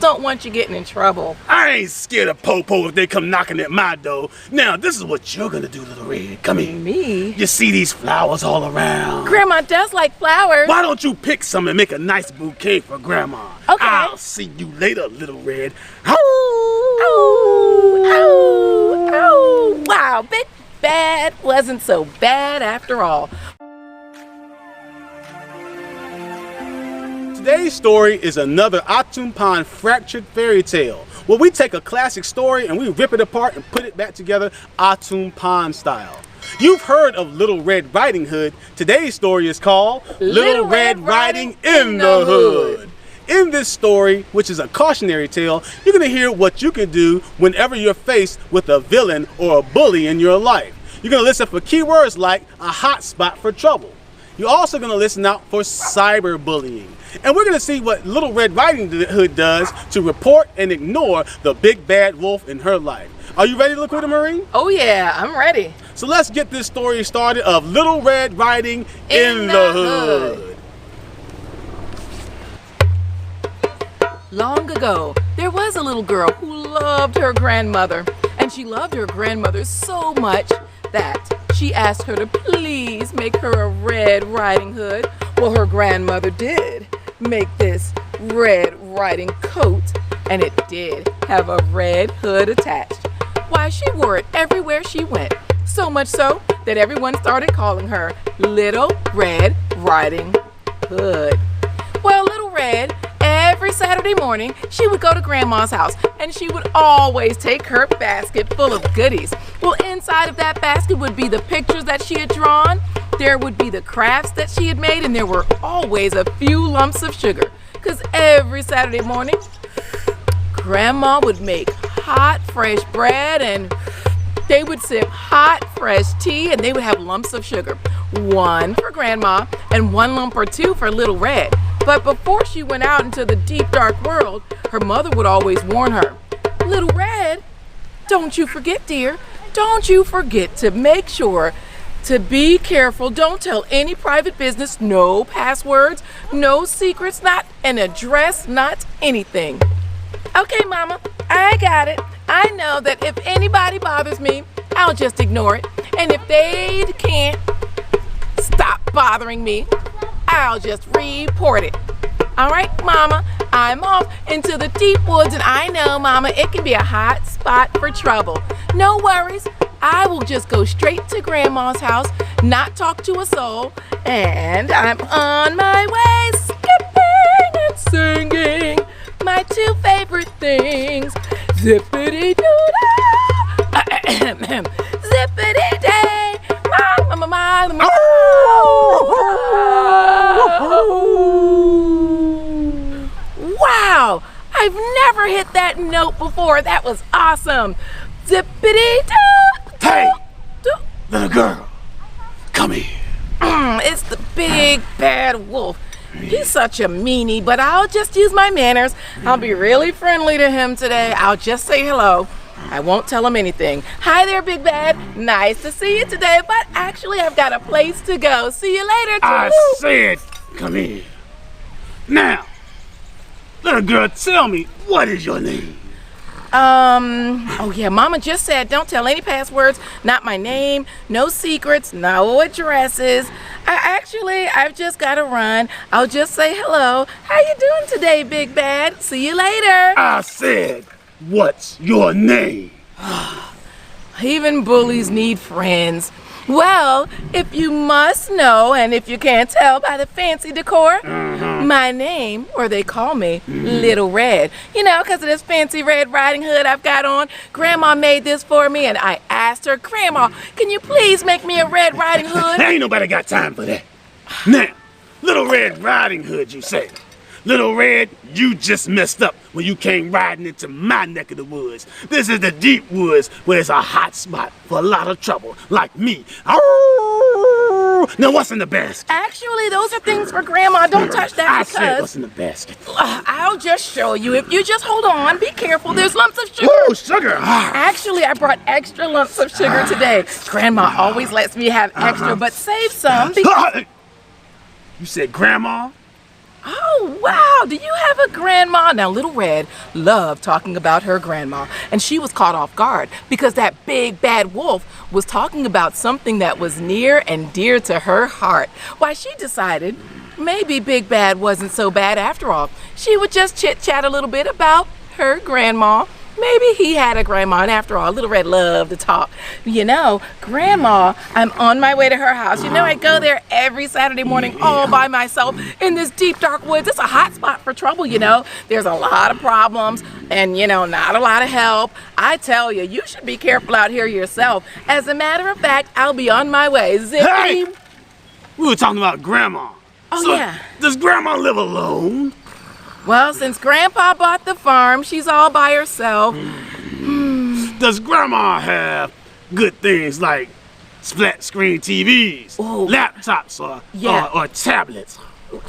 don't want you getting in trouble. I ain't scared of Po-Po if they come knocking at my door. Now, this is what you're gonna do, Little Red. Come here. Me? You see these flowers all around? Grandma does like flowers. Why don't you pick some and make a nice bouquet for Grandma? Okay. I'll see you later, Little Red. Oh, oh, oh. Wow, Big Bad wasn't so bad after all. Today's story is another Atumpan fractured fairy tale, where we take a classic story and we rip it apart and put it back together Atumpan style. You've heard of Little Red Riding Hood. Today's story is called Little Red Riding in the Hood. In this story, which is a cautionary tale, you're going to hear what you can do whenever you're faced with a villain or a bully in your life. You're going to listen for keywords like a hot spot for trouble. You're also going to listen out for cyberbullying. And we're going to see what Little Red Riding Hood does to report and ignore the big bad wolf in her life. Are you ready, Laquita Marie? Oh yeah, I'm ready. So let's get this story started of Little Red Riding in the Hood. Long ago, there was a little girl who loved her grandmother. And she loved her grandmother so much that she asked her to please make her a Red Riding Hood. Well, her grandmother did make this Red Riding Coat, and it did have a red hood attached. Why, she wore it everywhere she went, so much so that everyone started calling her Little Red Riding Hood. Well, Little Red, every Saturday morning, she would go to Grandma's house, and she would always take her basket full of goodies. Well, inside of that basket would be the pictures that she had drawn, there would be the crafts that she had made, and there were always a few lumps of sugar. Because every Saturday morning, Grandma would make hot, fresh bread, and they would sip hot, fresh tea, and they would have lumps of sugar. One for Grandma, and one lump or two for Little Red. But before she went out into the deep, dark world, her mother would always warn her, Little Red, don't you forget, dear, don't you forget to make sure to be careful. Don't tell any private business, no passwords, no secrets, not an address, not anything. Okay, Mama, I got it. I know that if anybody bothers me, I'll just ignore it. And if they can't stop bothering me, I'll just report it. All right, Mama, I'm off into the deep woods, and I know, Mama, it can be a hot spot for trouble. No worries. I will just go straight to Grandma's house, not talk to a soul, and I'm on my way, skipping and singing my two favorite things. Zippity-doo-dah, zippity-day, ma-ma-ma-ma-ma. Wow, I've never hit that note before. That was awesome. Zippity-doo. Hey, little girl, come here. It's the big bad wolf. He's such a meanie, but I'll just use my manners. I'll be really friendly to him today. I'll just say hello. I won't tell him anything. Hi there, Big Bad. Nice to see you today, but actually I've got a place to go. See you later. I said, come here. Now, little girl, tell me, what is your name? Oh yeah, Mama just said don't tell any passwords, not my name, no secrets, no addresses. I've just got to run. I'll just say hello. How you doing today, Big Bad? See you later. I said, what's your name? Even bullies need friends. Well, if you must know, and if you can't tell by the fancy decor, my name, or they call me, Little Red. You know, because of this fancy Red Riding Hood I've got on. Grandma made this for me, and I asked her, Grandma, can you please make me a Red Riding Hood? Ain't nobody got time for that. Now, Little Red Riding Hood, you say. Little Red, you just messed up when you came riding into my neck of the woods. This is the deep woods where it's a hot spot for a lot of trouble, like me. Now what's in the basket? Actually, those are things for Grandma. Don't touch that I because... said what's in the basket. I'll just show you. If you just hold on, be careful. There's lumps of sugar. Ooh, sugar. Actually, I brought extra lumps of sugar today. Grandma always lets me have extra, but save some because... You said Grandma? Oh, wow, do you have a grandma? Now, Little Red loved talking about her grandma, and she was caught off guard because that big bad wolf was talking about something that was near and dear to her heart. Why, she decided maybe Big Bad wasn't so bad after all. She would just chit-chat a little bit about her grandma. Maybe he had a grandma, and after all, Little Red loved to talk. You know, Grandma, I'm on my way to her house. You know, I go there every Saturday morning all by myself in this deep, dark woods. It's a hot spot for trouble, you know. There's a lot of problems and, you know, not a lot of help. I tell you, you should be careful out here yourself. As a matter of fact, I'll be on my way. Hey! We were talking about Grandma. Oh, so, yeah. Does Grandma live alone? Well, since Grandpa bought the farm, she's all by herself. Does Grandma have good things like flat screen TVs, laptops, or tablets?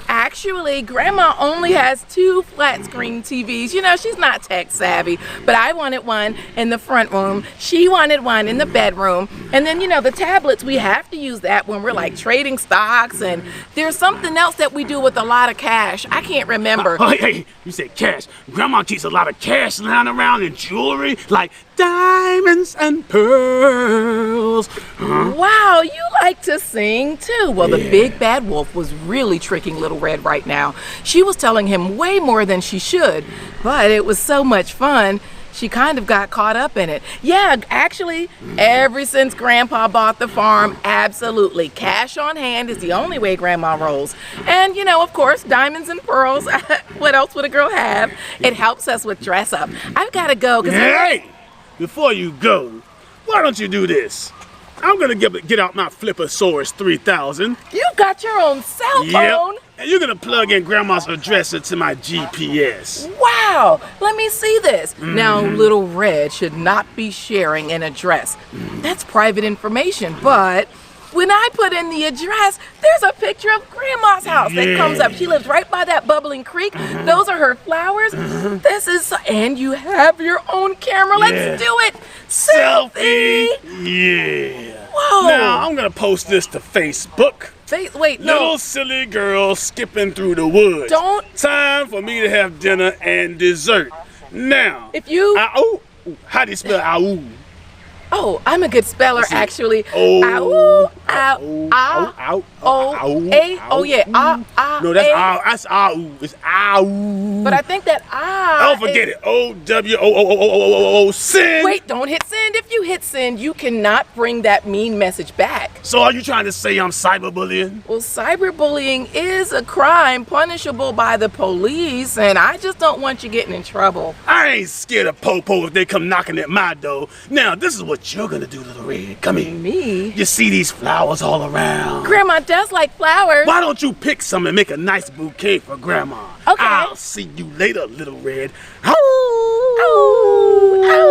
Actually, Grandma only has 2 flat screen TVs. You know, she's not tech savvy, but I wanted one in the front room. She wanted one in the bedroom. And then, you know, the tablets, we have to use that when we're like trading stocks. And there's something else that we do with a lot of cash. I can't remember. Hey, you said cash. Grandma keeps a lot of cash lying around in jewelry, like diamonds and pearls. Wow, you like to sing too. Well, the big bad wolf was really tricking Little Red right now. She was telling him way more than she should, but it was so much fun. She kind of got caught up in it. Yeah, actually, ever since Grandpa bought the farm, absolutely. Cash on hand is the only way Grandma rolls. And, you know, of course, diamonds and pearls. What else would a girl have? It helps us with dress up. I've got to go. Hey! Before you go, why don't you do this? I'm gonna get out my Flippersaurus 3000. You got your own cell phone? Yep. And you're gonna plug in Grandma's address into my GPS. Wow, let me see this. Now, Little Red should not be sharing an address. That's private information, but when I put in the address, there's a picture of Grandma's house that comes up. She lives right by that bubbling creek. Those are her flowers. This is, and you have your own camera. Let's do it. Selfie. Yeah. Whoa. Now, I'm gonna post this to Facebook. Wait, no. Little silly girl skipping through the woods. Don't. Time for me to have dinner and dessert. Now. If you. How do you spell ow? Oh, I'm a good speller, actually. Oh, ow, ow, ow, oh, yeah, no, that's ow. It's ow. But I think that Oh, forget it. O-W-O-O-O-O-O-O, send. Wait, don't hit send. If you hit send, you cannot bring that mean message back. So are you trying to say I'm cyberbullying? Well, cyberbullying is a crime punishable by the police, and I just don't want you getting in trouble. I ain't scared of Popo if they come knocking at my door. Now, this is what you're gonna do, Little Red. Come here. Me? You see these flowers all around? Grandma does like flowers. Why don't you pick some and make a nice bouquet for Grandma? Okay. I'll see you later, Little Red. Ow, ow,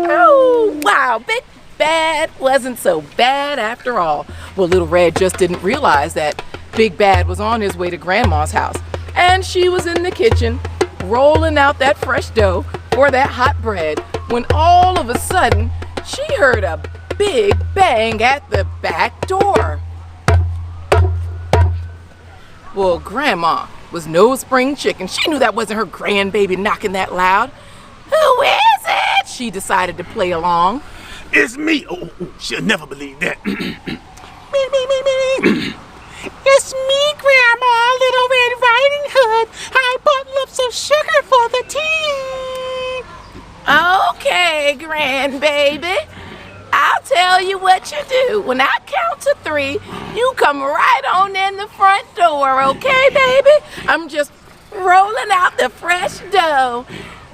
ow. Wow, Big Bad wasn't so bad after all. Well, Little Red just didn't realize that Big Bad was on his way to Grandma's house. And she was in the kitchen, rolling out that fresh dough for that hot bread, when all of a sudden, she heard a big bang at the back door. Well, Grandma was no spring chicken. She knew that wasn't her grandbaby knocking that loud. Who is it? She decided to play along. It's me. Oh, she'll never believe that. Me. It's me, Grandma, Little Red Riding Hood. I bought lots of sugar for the tea. Okay, grandbaby. I'll tell you what you do. When I count to 3, you come right on in the front door, okay, baby? I'm just rolling out the fresh dough.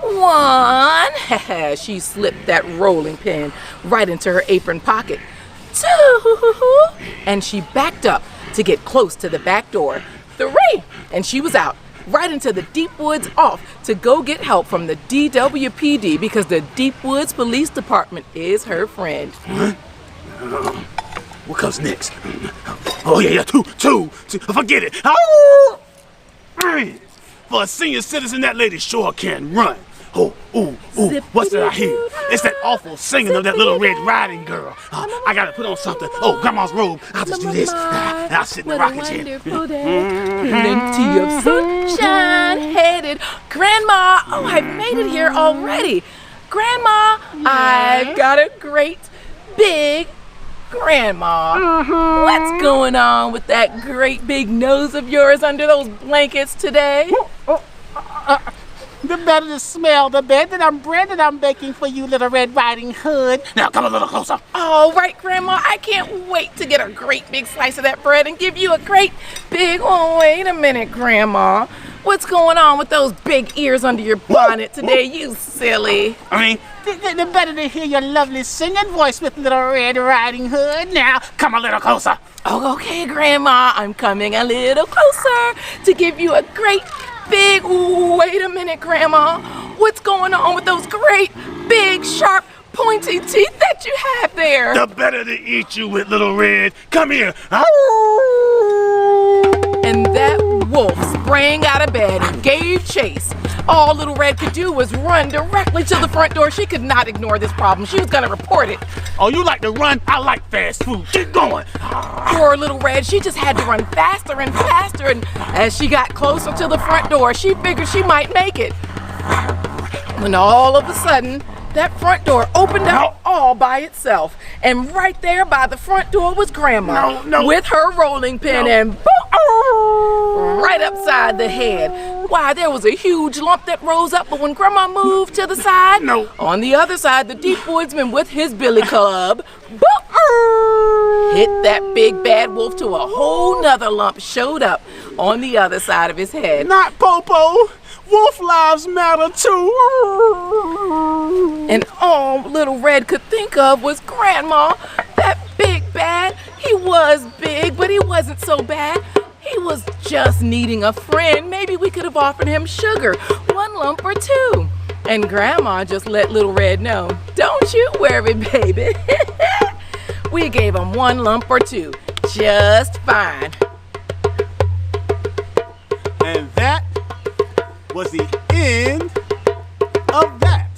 1. She slipped that rolling pin right into her apron pocket. 2. And she backed up to get close to the back door. 3. And she was out, right into the deep woods, off to go get help from the DWPD, because the Deep Woods Police Department is her friend. What comes next? Oh, yeah, 2. Forget it. Oh! For a senior citizen, that lady sure can run. What's that I hear? It's that awful singing of that Little Red Riding Girl. I gotta put on something. Oh, Grandma's robe. I'll just do this. And I'll sit in the rocking chair. Plenty of sunshine headed. Grandma, oh, I've made it here already. Grandma, I've got a great big Grandma. What's going on with that great big nose of yours under those blankets today? The better the smell, the better that bread that I'm baking for you, Little Red Riding Hood. Now come a little closer. All right, Grandma, I can't wait to get a great big slice of that bread and give you a great big, oh, wait a minute, Grandma. What's going on with those big ears under your bonnet today, you silly? The better to hear your lovely singing voice with Little Red Riding Hood. Now, come a little closer. Oh, okay, Grandma, I'm coming a little closer to give you a great big, wait a minute, Grandma. What's going on with those great, big, sharp, pointy teeth that you have there? The better to eat you with, Little Red. Come here. And that wolf sprang out of bed and gave chase. All Little Red could do was run directly to the front door. She could not ignore this problem. She was gonna report it. Oh, you like to run? I like fast food. Keep going. Poor Little Red, she just had to run faster and faster, and as she got closer to the front door, she figured she might make it. When all of a sudden, that front door opened up all by itself, and right there by the front door was Grandma with her rolling pin and boom, right upside the head. Why, there was a huge lump that rose up, but when Grandma moved to the side, on the other side, the deep woodsman with his billy club hit that big bad wolf to a whole nother lump showed up on the other side of his head. Not Popo. Wolf lives matter too. And all Little Red could think of was Grandma. That big bad, he was big, but he wasn't so bad. He was just needing a friend. Maybe we could have offered him sugar, 1 lump or 2. And Grandma just let Little Red know, don't you worry, baby. We gave him 1 lump or 2, just fine. And that was the end of that.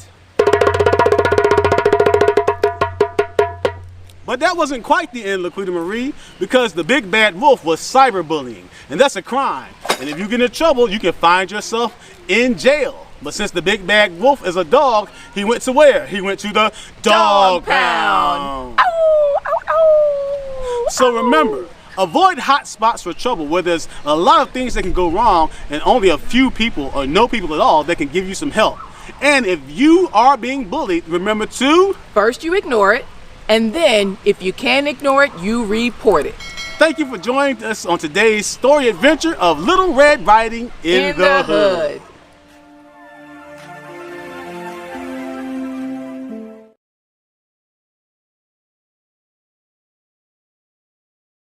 But that wasn't quite the end, Laquita Marie, because the big bad wolf was cyberbullying, and that's a crime. And if you get in trouble, you can find yourself in jail. But since the big bad wolf is a dog, he went to where? He went to the dog pound. Ow, ow, ow. So remember, avoid hot spots for trouble where there's a lot of things that can go wrong and only a few people or no people at all that can give you some help. And if you are being bullied, remember to first you ignore it, and then if you can't ignore it, you report it. Thank you for joining us on today's story adventure of Little Red Riding in the Hood.